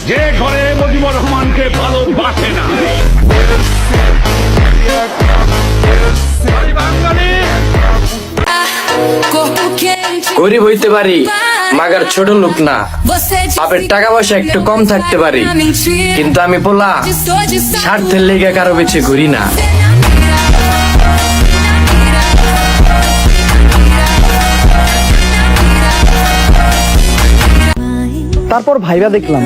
যে ঘরে মুজিবুর রহমানকে ভালোবাসে না। গরিব হইতে পারি, মাগার ছোট লোক না। বাপের টাকা পয়সা একটু কম থাকতে পারি, কিন্তু আমি পোলা স্বার্থের লেগে কারো বেছে ঘুরি না। তারপর ভাইবা দেখলাম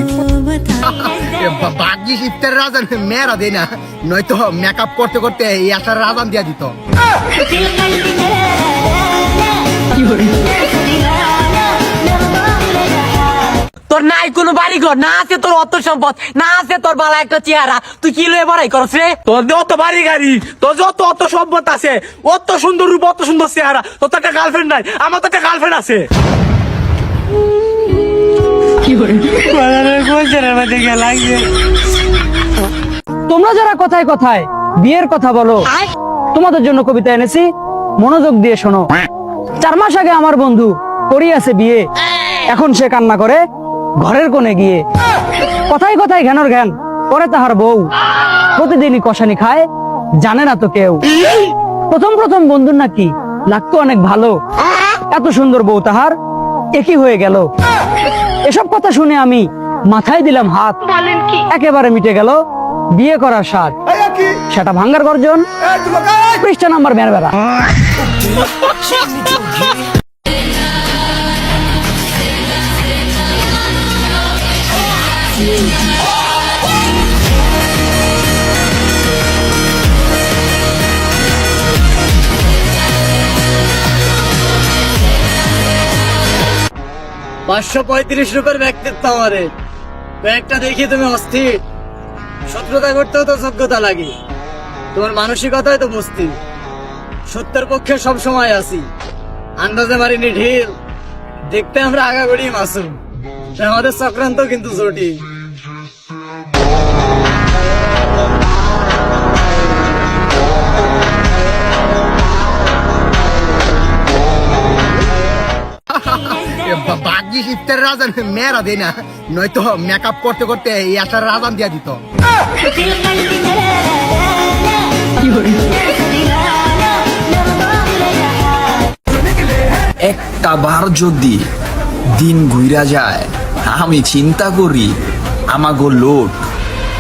ভাগ্যিস ইফতার রাজান মেয়েরা দেয় না, নয়তো মেকআপ করতে করতে এই আসার রাজান দিয়া দিত। তোর নাই কোনো বাড়ি ঘর, না আছে তোর অত সম্পদ, না আছে তোর বালা একটা চেহারা, তুই কি লয়ে বড়াই করছ রে? তোর যত বাড়ি গাড়ি, তোর যত অত সম্পদ আছে, অত সুন্দর রূপ, অত সুন্দর চেহারা, তোর তো একটা গার্লফ্রেন্ড নাই, আমার তো একটা গার্লফ্রেন্ড আছে। তোমরা যারা কথায় কথায় বিয়ের কথা বলো, তোমাদের জন্য কবিতা এনেছি, মনোযোগ দিয়ে শোনো। 4 মাস আগে আমার বন্ধু করিয়াছে বিয়ে, এখন সে কান্না করে ঘরের কোণে গিয়ে। কথায় কথায় ঘ্যানর ঘ্যান করে তাহার বউ, প্রতিদিনই কষানি খায়, জানে না তো কেউ। প্রথম প্রথম বন্ধুর নাকি লাগতো অনেক ভালো, এত সুন্দর বউ তাহার একই হয়ে গেল। এসব কথা শুনে আমি মাথায় দিলাম হাত, একেবারে মিটে গেল বিয়ে করার স্বাদ। সেটা ভাঙ্গার গর্জন, পৃষ্ঠা নাম্বার মেরে বেড়া। ₹535 ব্যক্তিত্ব আমারে, ব্যাগটা দেখি তুমি অস্থির। শত্রুতা করতেও তো যোগ্যতা লাগে, তোমার মানসিকতায় তো মস্তি। সত্যের পক্ষে সব সময় আছি, আন্দাজে মারিনি ঢিল, দেখতে আমরা আগাগড়ি মাসুম, আমাদের চক্রান্ত কিন্তু জটিল। ভাগ্যিস ইফতার রাজান মেয়েরা দেয় না, নয়তো মেকআপ করতে করতে এই আসার রাজান দিয়া দিত। একটা বার যদি দিন ঘুরা যায়, আমি চিন্তা করি আমাগো লোট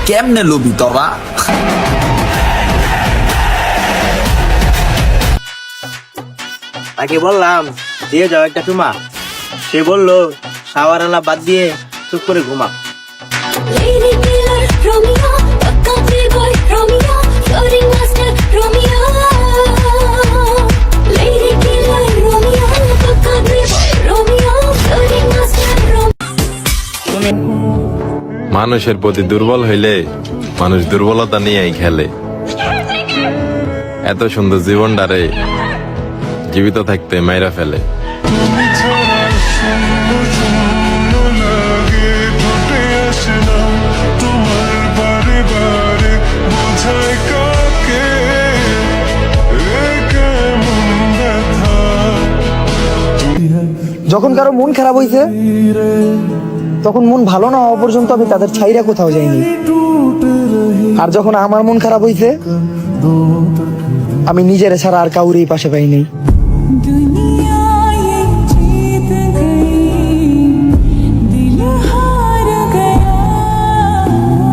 কেমনে লবি তোরা। তাকে বললাম দিয়ে যাও একটা চুমা, সে বললো শাওয়ার আনা বাদ দিয়ে চুপ করে ঘুমা। মানুষের প্রতি দুর্বল হইলে মানুষ দুর্বলতা নিয়েই খেলে। এত সুন্দর জীবনটারে জীবিত থাকতে মাইরা ফেলে। যখন কারো মন খারাপ হইছে, তখন মন ভালো না হওয়া পর্যন্ত আমি তাদের ছাইরা কোথাও যাইনি। আর যখন আমার মন খারাপ হইছে, আমি নিজের ছাড়া আর কাউরেই পাশে পাইনি।